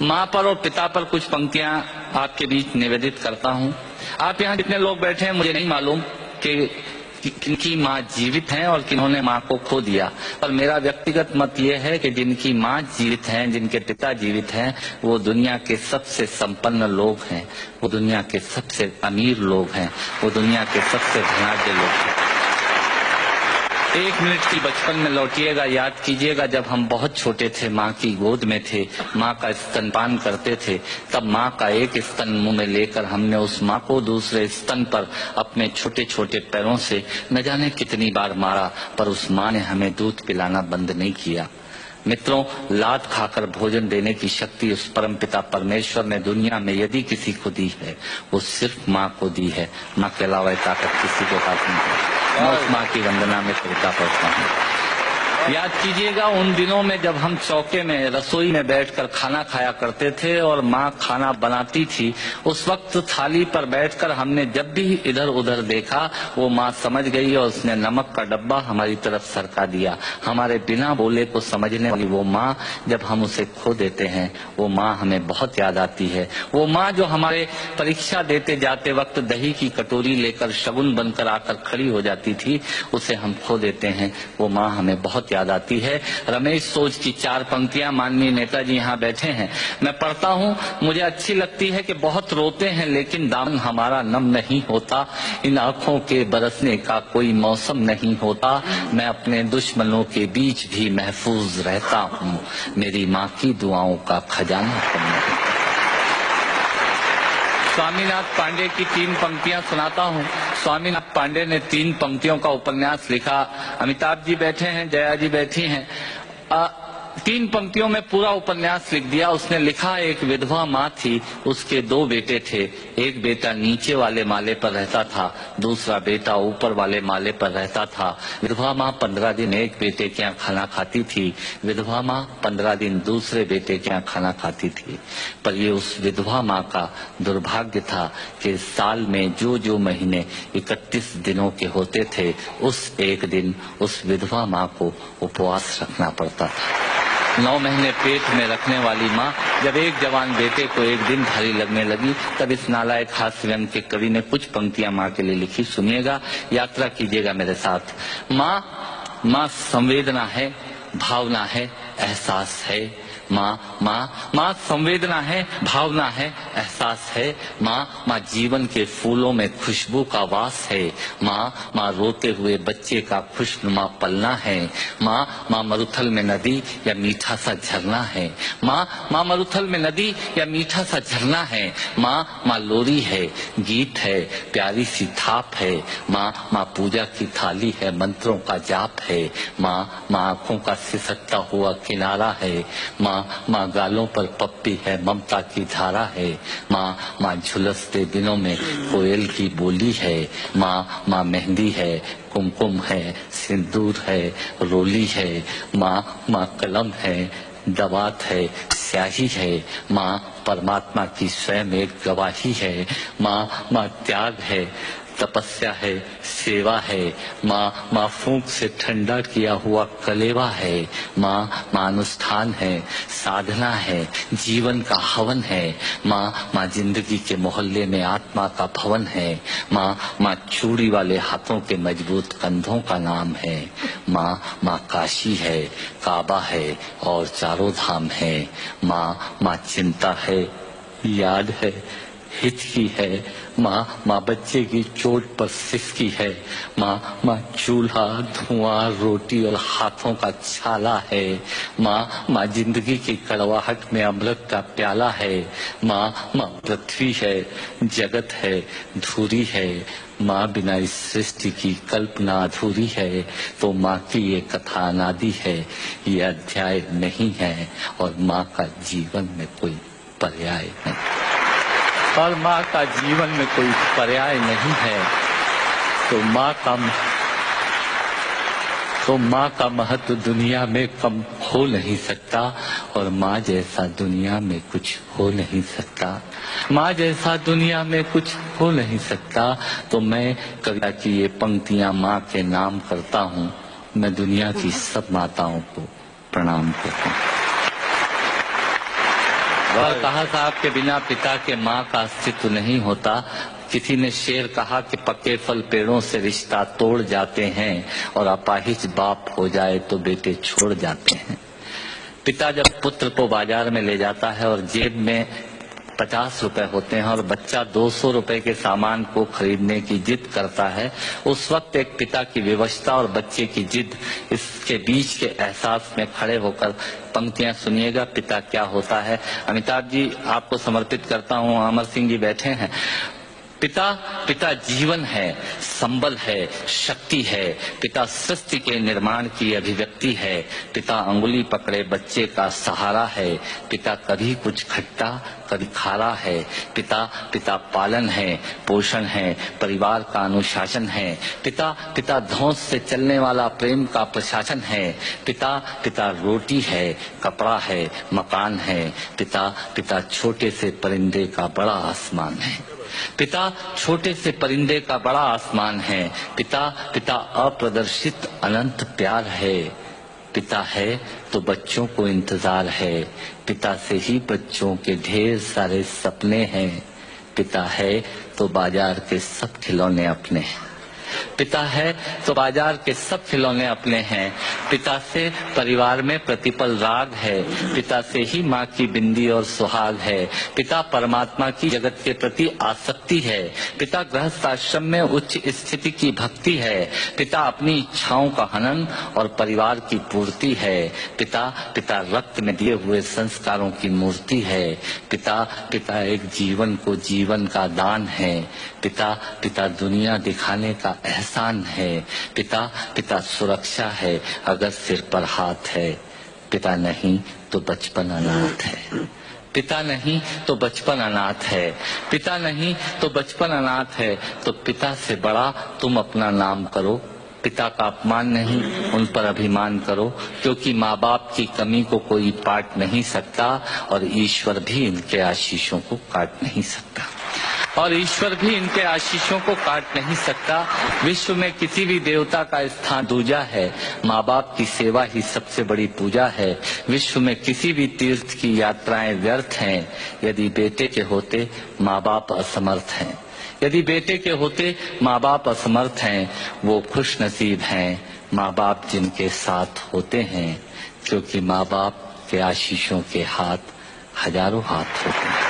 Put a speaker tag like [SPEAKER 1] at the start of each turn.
[SPEAKER 1] माँ पर और पिता पर कुछ पंक्तियां आपके बीच निवेदित करता हूँ। आप यहाँ जितने लोग बैठे हैं मुझे नहीं मालूम कि किनकी माँ जीवित हैं और किन्होंने माँ को खो दिया, पर मेरा व्यक्तिगत मत ये है कि जिनकी माँ जीवित हैं, जिनके पिता जीवित हैं, वो दुनिया के सबसे संपन्न लोग हैं, वो दुनिया के सबसे अमीर लोग हैं, वो दुनिया के सबसे धनाढ्य लोग हैं। 1 मिनट की बचपन में लौटिएगा, याद कीजिएगा जब हम बहुत छोटे थे, माँ की गोद में थे, माँ का स्तनपान करते थे, तब माँ का एक स्तन मुंह में लेकर हमने उस माँ को दूसरे स्तन पर अपने छोटे छोटे पैरों से न जाने कितनी बार मारा, पर उस माँ ने हमें दूध पिलाना बंद नहीं किया। मित्रों, लात खाकर भोजन देने की शक्ति उस परमपिता परमेश्वर ने दुनिया में यदि किसी को दी है, वो सिर्फ माँ को दी है। माँ के अलावा ताकत किसी के पास नहीं है। मैं उस माँ की वंदना में करता पड़ता हूँ। याद कीजिएगा उन दिनों में जब हम चौके में रसोई में बैठकर खाना खाया करते थे और माँ खाना बनाती थी, उस वक्त थाली पर बैठकर हमने जब भी इधर उधर देखा, वो माँ समझ गई और उसने नमक का डब्बा हमारी तरफ सरका दिया। हमारे बिना बोले को समझने वाली वो माँ, जब हम उसे खो देते हैं, वो माँ हमें बहुत याद आती है। वो माँ जो हमारे परीक्षा देते जाते वक्त दही की कटोरी लेकर शगुन बनकर आकर खड़ी हो जाती थी, उसे हम खो देते हैं। वो माँ हमें बहुत याद आती है। रमेश सोच की 4 पंक्तियां माननीय नेताजी यहाँ बैठे हैं, मैं पढ़ता हूँ, मुझे अच्छी लगती है कि बहुत रोते हैं लेकिन दामन हमारा नम नहीं होता, इन आंखों के बरसने का कोई मौसम नहीं होता, मैं अपने दुश्मनों के बीच भी महफूज रहता हूँ, मेरी माँ की दुआओं का खजाना है। स्वामीनाथ पांडे की 3 पंक्तियां सुनाता हूँ। स्वामीनाथ पांडे ने 3 पंक्तियों का उपन्यास लिखा। अमिताभ जी बैठे हैं, जया जी बैठी हैं। 3 पंक्तियों में पूरा उपन्यास लिख दिया। उसने लिखा, एक विधवा माँ थी, उसके 2 बेटे थे। एक बेटा नीचे वाले माले पर रहता था, दूसरा बेटा ऊपर वाले माले पर रहता था। विधवा माँ 15 दिन एक बेटे के यहाँ खाना खाती थी, विधवा माँ 15 दिन दूसरे बेटे के यहाँ खाना खाती थी। पर ये उस विधवा माँ का दुर्भाग्य था कि साल में जो महीने 31 दिनों के होते थे, उस एक दिन उस विधवा माँ को उपवास रखना पड़ता था। 9 महीने पेट में रखने वाली माँ जब एक जवान बेटे को एक दिन भारी लगने लगी, तब इस नालायक हास्य व्यंग के कवि ने कुछ पंक्तियां माँ के लिए लिखी। सुनिएगा, यात्रा कीजिएगा मेरे साथ। माँ संवेदना है, भावना है, एहसास है। माँ संवेदना है, भावना है, एहसास है। माँ जीवन के फूलों में खुशबू का वास है। माँ रोते हुए बच्चे का खुशनुमा पलना है। माँ मरुथल में नदी या मीठा सा झरना है। माँ मरुथल में नदी या मीठा सा झरना है। माँ लोरी है, गीत है, प्यारी सी थाप है। माँ पूजा की थाली है, मंत्रों का जाप है। माँ आंखों का सिसकता हुआ किनारा है। माँ गालों पर पप्पी है, ममता की धारा है। माँ झुलसते दिनों में कोयल की बोली है। माँ मेहंदी है, कुमकुम है, सिंदूर है, रोली है। माँ कलम है, दवात है, स्याही है। माँ परमात्मा की स्वयं एक गवाही है। माँ त्याग है, तपस्या है, सेवा है। माँ फूंक से ठंडा किया हुआ कलेवा है। माँ अनुष्ठान है, साधना है, जीवन का हवन है। माँ जिंदगी के मोहल्ले में आत्मा का भवन है। माँ चूड़ी वाले हाथों के मजबूत कंधों का नाम है। माँ काशी है, काबा है और चारों धाम है। माँ चिंता है, याद है, हिचकी है। माँ बच्चे की चोट पर सिसकी है। माँ चूल्हा, धुआं, रोटी और हाथों का छाला है। माँ जिंदगी की कड़वाहट में अमृत का प्याला है। माँ पृथ्वी है, जगत है, धुरी है। माँ बिना इस सृष्टि की कल्पना अधूरी है। तो माँ की ये कथा अनादि है, ये अध्याय नहीं है और माँ का जीवन में कोई पर्याय नहीं। और माँ का जीवन में कोई पर्याय नहीं है। तो माँ का महत्व दुनिया में कम हो नहीं सकता और माँ जैसा दुनिया में कुछ हो नहीं सकता। माँ जैसा दुनिया में कुछ हो नहीं सकता। तो मैं कविता की ये पंक्तियां माँ के नाम करता हूँ। मैं दुनिया की सब माताओं को प्रणाम करता हूँ। और कहा साहब के बिना पिता के माँ का अस्तित्व नहीं होता। किसी ने शेर कहा कि पक्के फल पेड़ों से रिश्ता तोड़ जाते हैं और अपाहिज बाप हो जाए तो बेटे छोड़ जाते हैं। पिता जब पुत्र को बाजार में ले जाता है और जेब में 50 रुपए होते हैं और बच्चा 200 रुपए के सामान को खरीदने की जिद करता है, उस वक्त एक पिता की विवशता और बच्चे की जिद, इसके बीच के एहसास में खड़े होकर पंक्तियां सुनिएगा पिता क्या होता है। अमिताभ जी आपको समर्पित करता हूं। अमर सिंह जी बैठे हैं। पिता जीवन है, संबल है, शक्ति है। पिता सृष्टि के निर्माण की अभिव्यक्ति है। पिता अंगुली पकड़े बच्चे का सहारा है। पिता कभी कुछ खट्टा कभी खारा है। पिता पालन है, पोषण है, परिवार का अनुशासन है। पिता धौंस से चलने वाला प्रेम का प्रशासन है। पिता रोटी है, कपड़ा है, मकान है। पिता छोटे से परिंदे का बड़ा आसमान है। पिता छोटे से परिंदे का बड़ा आसमान है। पिता अप्रदर्शित अनंत प्यार है। पिता है तो बच्चों को इंतजार है। पिता से ही बच्चों के ढेर सारे सपने हैं। पिता है तो बाजार के सब खिलौने अपने हैं। पिता है तो बाजार के सब खिलौने अपने हैं। पिता से परिवार में प्रतिपल राग है। पिता से ही माँ की बिंदी और सुहाग है। पिता परमात्मा की जगत के प्रति आसक्ति है। पिता गृहस्थ आश्रम में उच्च स्थिति की भक्ति है। पिता अपनी इच्छाओं का हनन और परिवार की पूर्ति है। पिता रक्त में दिए हुए संस्कारों की मूर्ति है। पिता एक जीवन को जीवन का दान है। पिता दुनिया दिखाने का एहसान है। पिता सुरक्षा है अगर सिर पर हाथ है। पिता नहीं तो बचपन अनाथ है। पिता नहीं तो बचपन अनाथ है। पिता नहीं तो बचपन अनाथ है। तो पिता से बड़ा तुम अपना नाम करो। पिता का अपमान नहीं, उन पर अभिमान करो, क्योंकि माँ बाप की कमी को कोई पाट नहीं सकता और ईश्वर भी इनके आशीषों को काट नहीं सकता। विश्व में किसी भी देवता का स्थान दूजा है। माँ बाप की सेवा ही सबसे बड़ी पूजा है। विश्व में किसी भी तीर्थ की यात्राएं व्यर्थ हैं यदि बेटे के होते माँ बाप असमर्थ हैं। वो खुश नसीब हैं माँ बाप जिनके साथ होते हैं, क्योंकि माँ बाप के आशीषों के हाथ हजारों हाथ होते हैं।